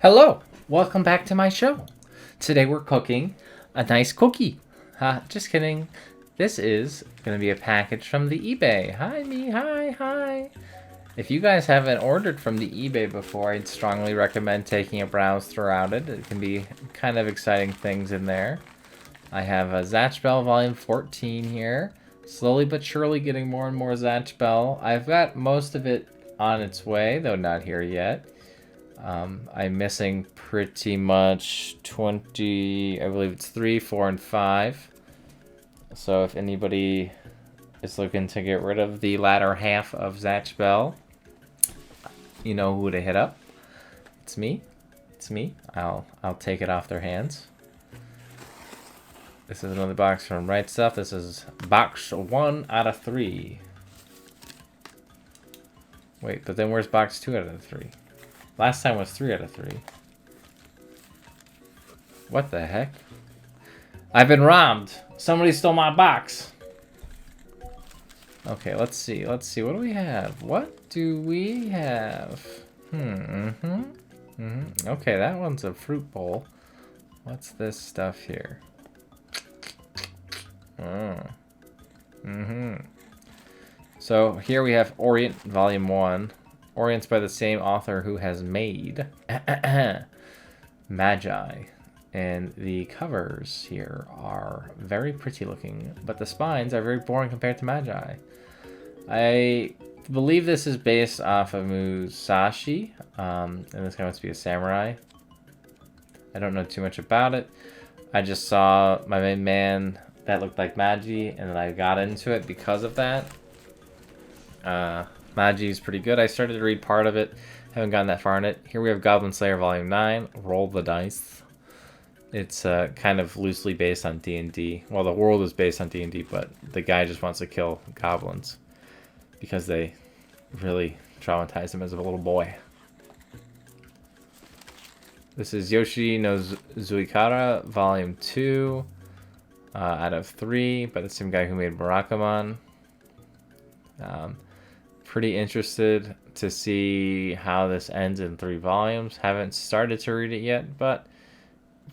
Hello, welcome back to my show. Today we're cooking a nice cookie. Just kidding. This is going to be a package from the eBay. Hi, me. Hi. If you guys haven't ordered from the eBay before, I'd strongly recommend taking a browse throughout it. It can be kind of exciting things in there. I have a Zatch Bell Volume 14 here. Slowly but surely getting more and more Zatch Bell. I've got most of it on its way, though not here yet. I'm missing pretty much 20, I believe it's 3, 4, and 5. So if anybody is looking to get rid of the latter half of Zatch Bell, you know who to hit up. It's me. I'll take it off their hands. This is another box from Right Stuff. This is box 1 out of 3. Wait, but then where's box 2 out of 3? Last time was 3 out of 3. What the heck? I've been robbed. Somebody stole my box. Okay, let's see. What do we have? Okay, that one's a fruit bowl. What's this stuff here? So here we have Orient Volume 1. Orient's by the same author who has made Magi. And the covers here are very pretty looking, but the spines are very boring compared to Magi. I believe this is based off of Musashi, and this guy must be a samurai. I don't know too much about it. I just saw my main man that looked like Magi, and then I got into it because of that. Magi is pretty good. I started to read part of it. Haven't gotten that far in it. Here we have Goblin Slayer Volume 9. Roll the dice. It's kind of loosely based on D&D. Well, the world is based on D&D, but the guy just wants to kill goblins because they really traumatized him as a little boy. This is Yoshino's Zuikara Volume 2 out of 3 by the same guy who made Barakamon. Pretty interested to see how this ends in 3 volumes. Haven't started to read it yet, but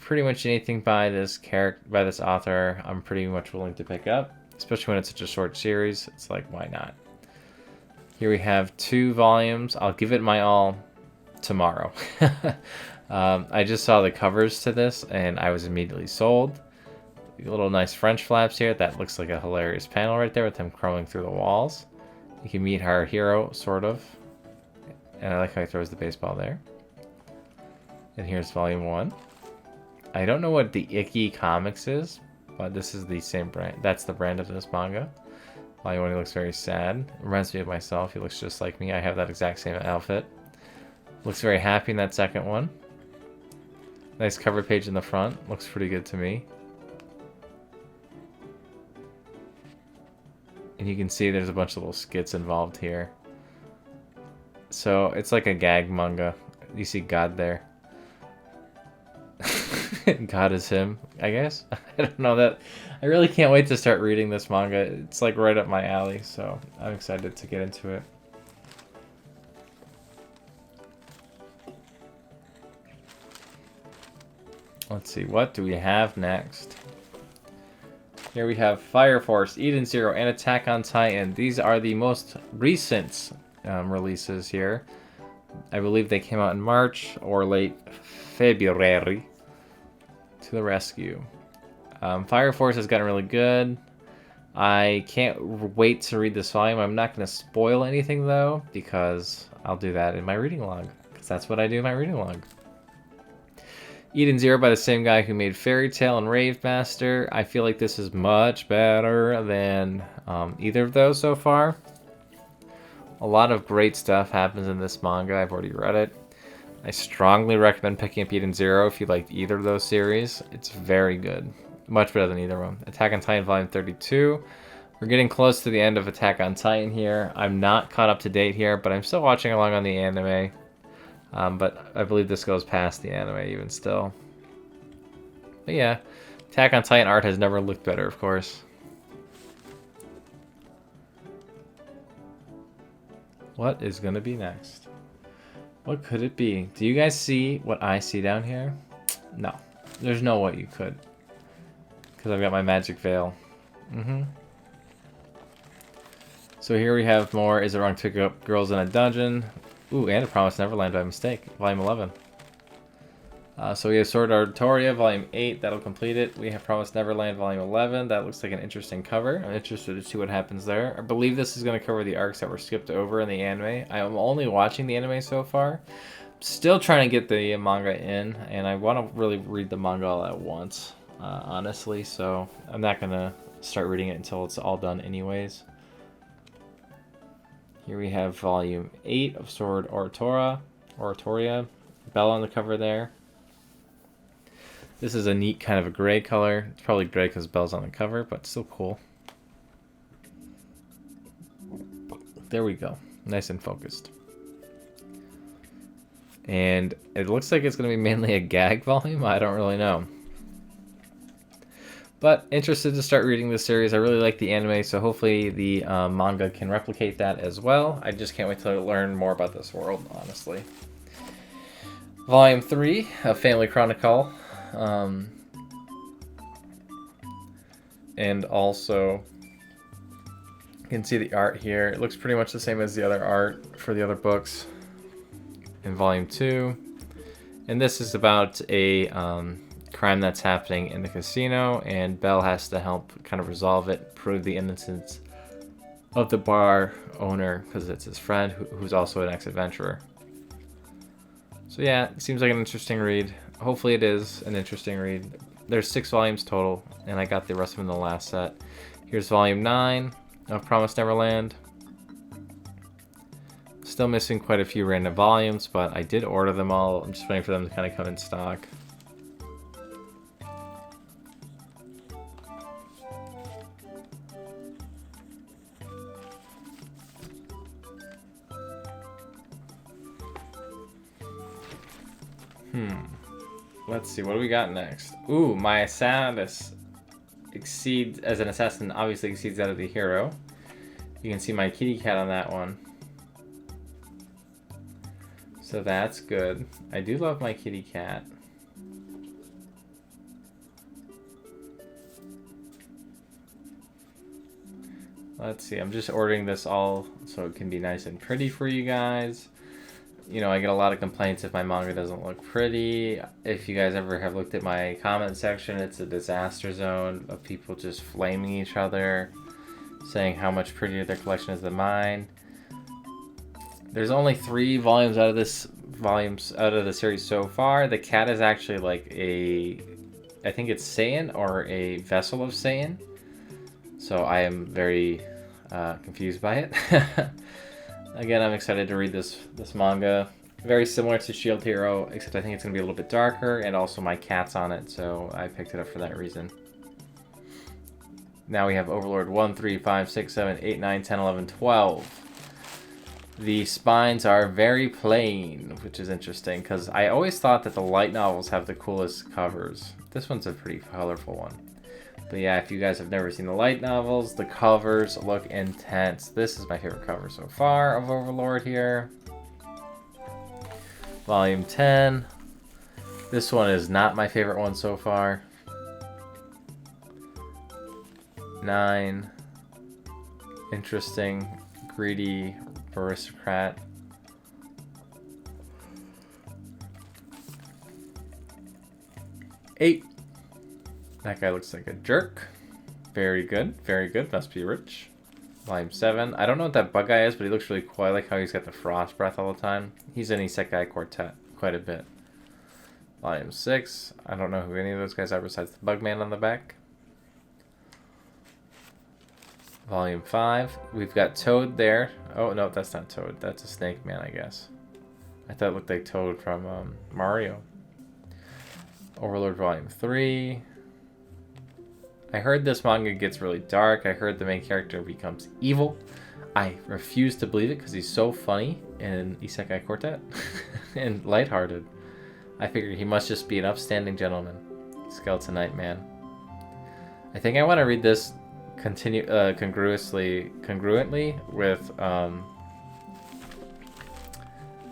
pretty much anything by this author, I'm pretty much willing to pick up, especially when it's such a short series. It's like, why not? Here we have 2 volumes. I'll give it my all tomorrow. I just saw the covers to this and I was immediately sold. Little nice French flaps here. That looks like a hilarious panel right there with him crawling through the walls. You can meet our hero, sort of. And I like how he throws the baseball there. And here's Volume 1. I don't know what the Icky Comics is, but this is the same brand. That's the brand of this manga. Volume 1, he looks very sad. Reminds me of myself. He looks just like me. I have that exact same outfit. Looks very happy in that second one. Nice cover page in the front. Looks pretty good to me. And you can see there's a bunch of little skits involved here. So it's like a gag manga. You see God there. God is him, I guess. I don't know that. I really can't wait to start reading this manga. It's like right up my alley, so I'm excited to get into it. Let's see, what do we have next? Here we have Fire Force, Eden Zero, and Attack on Titan. These are the most recent releases here. I believe they came out in March or late February. To the rescue. Fire Force has gotten really good. I can't wait to read this volume. I'm not going to spoil anything, though, because I'll do that in my reading log. Because that's what I do in my reading log. Eden Zero by the same guy who made Fairy Tail and Rave Master. I feel like this is much better than either of those so far. A lot of great stuff happens in this manga. I've already read it. I strongly recommend picking up Eden Zero if you liked either of those series. It's very good. Much better than either one. Attack on Titan Volume 32. We're getting close to the end of Attack on Titan here. I'm not caught up to date here, but I'm still watching along on the anime. But I believe this goes past the anime even still. But yeah, Attack on Titan art has never looked better, of course. What is going to be next? What could it be? Do you guys see what I see down here? No. There's no way you could. Because I've got my magic veil. So here we have more Is It Wrong to Pick Up Girls in a Dungeon? Ooh, and A Promised Neverland by mistake. Volume 11. So we have Sword Artoria, Volume 8. That'll complete it. We have Promised Neverland, Volume 11. That looks like an interesting cover. I'm interested to see what happens there. I believe this is going to cover the arcs that were skipped over in the anime. I am only watching the anime so far. Still trying to get the manga in, and I want to really read the manga all at once, honestly. So I'm not going to start reading it until it's all done anyways. Here we have Volume 8 of Sword Artoria. Belle on the cover there. This is a neat kind of a gray color. It's probably gray because Belle's on the cover, but still cool. There we go. Nice and focused. And it looks like it's going to be mainly a gag volume. I don't really know. But interested to start reading this series. I really like the anime, so hopefully the manga can replicate that as well. I just can't wait to learn more about this world, honestly. Volume 3 of Family Chronicle. And also, you can see the art here. It looks pretty much the same as the other art for the other books in Volume 2. And this is about a crime that's happening in the casino, and Belle has to help kind of resolve it, prove the innocence of the bar owner, because it's his friend who's also an ex-adventurer. So yeah, it seems like an interesting read. Hopefully it is an interesting read. There's 6 volumes total, and I got the rest of them in the last set. Here's Volume 9 of Promised Neverland. Still missing quite a few random volumes, but I did order them all. I'm just waiting for them to kind of come in stock. Let's see, what do we got next? Ooh, my status exceeds, as an assassin, obviously exceeds that of the hero. You can see my kitty cat on that one. So that's good. I do love my kitty cat. Let's see, I'm just ordering this all so it can be nice and pretty for you guys. You know, I get a lot of complaints if my manga doesn't look pretty. If you guys ever have looked at my comment section, it's a disaster zone of people just flaming each other, saying how much prettier their collection is than mine. There's only 3 volumes out of the series so far. The cat is actually like I think it's Saiyan or a vessel of Saiyan. So I am very confused by it. Again, I'm excited to read this manga. Very similar to Shield Hero, except I think it's going to be a little bit darker, and also my cat's on it, so I picked it up for that reason. Now we have Overlord 1, 3, 5, 6, 7, 8, 9, 10, 11, 12. The spines are very plain, which is interesting, because I always thought that the light novels have the coolest covers. This one's a pretty colorful one. But yeah, if you guys have never seen the light novels, the covers look intense. This is my favorite cover so far of Overlord here. Volume 10. This one is not my favorite one so far. 9. Interesting, greedy aristocrat. 8. That guy looks like a jerk. Very good, very good. Must be rich. Volume 7. I don't know what that bug guy is, but he looks really cool. I like how he's got the frost breath all the time. He's in Isekai Quartet quite a bit. Volume 6. I don't know who any of those guys are besides the bug man on the back. Volume 5. We've got Toad there. Oh, no, that's not Toad. That's a snake man, I guess. I thought it looked like Toad from Mario. Overlord Volume 3. I heard this manga gets really dark. I heard the main character becomes evil. I refuse to believe it because he's so funny in Isekai Quartet and lighthearted. I figured he must just be an upstanding gentleman. Skeleton Knight Man. I think I want to read this congruently with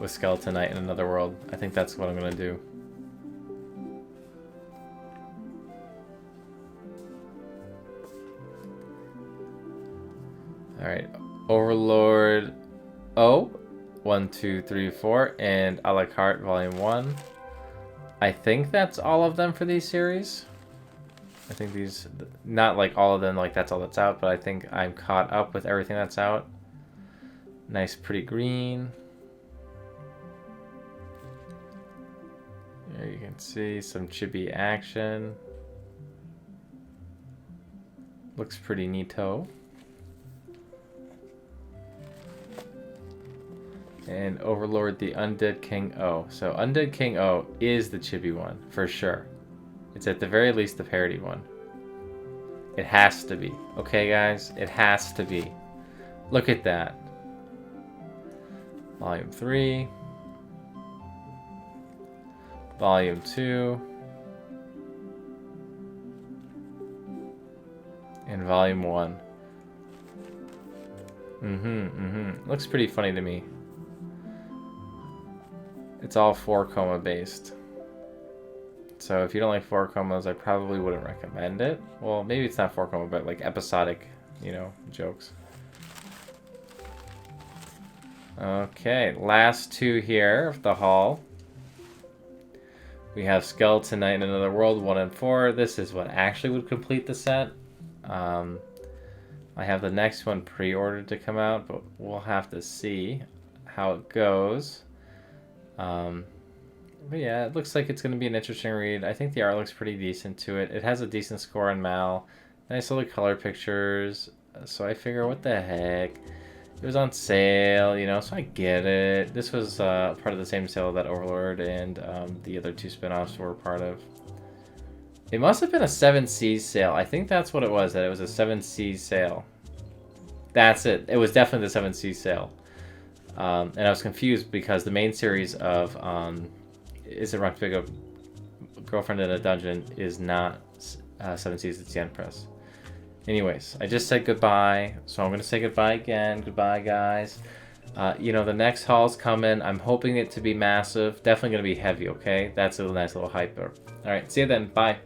with Skeleton Knight in Another World. I think that's what I'm gonna do. Alright, Overlord. Oh, 1, 2, 3, 4, and a la carte Volume 1. I think that's all of them for these series. I think these, not like all of them, like that's all that's out, but I think I'm caught up with everything that's out. Nice, pretty green. There you can see some chibi action. Looks pretty neato. And Overlord, the Undead King O. So Undead King O is the chibi one, for sure. It's at the very least the parody one. It has to be. Okay, guys? It has to be. Look at that. Volume 3. Volume 2. And Volume 1. Looks pretty funny to me. It's all 4-coma based. So if you don't like 4-comas, I probably wouldn't recommend it. Well, maybe it's not 4-coma, but like episodic, you know, jokes. Okay, last two here of the haul. We have Skeleton Knight in Another World 1 and 4. This is what actually would complete the set. I have the next one pre-ordered to come out, but we'll have to see how it goes. But yeah, it looks like it's going to be an interesting read. I think the art looks pretty decent to it. It has a decent score on Mal. Nice little color pictures. So I figure, what the heck? It was on sale, you know, so I get it. This was part of the same sale that Overlord and the other two spin-offs were part of. It must have been a 7 Seas sale. I think that's what it was, that it was a 7 Seas sale. That's it. It was definitely the 7 Seas sale. And I was confused because the main series of Is It Wrong to Pick Up Girlfriend in a Dungeon is not 7 Seas, it's the Empress. Anyways, I just said goodbye, so I'm going to say goodbye again. Goodbye, guys. You know, the next haul's coming. I'm hoping it to be massive. Definitely going to be heavy, okay? That's a nice little hype. Alright, see you then. Bye.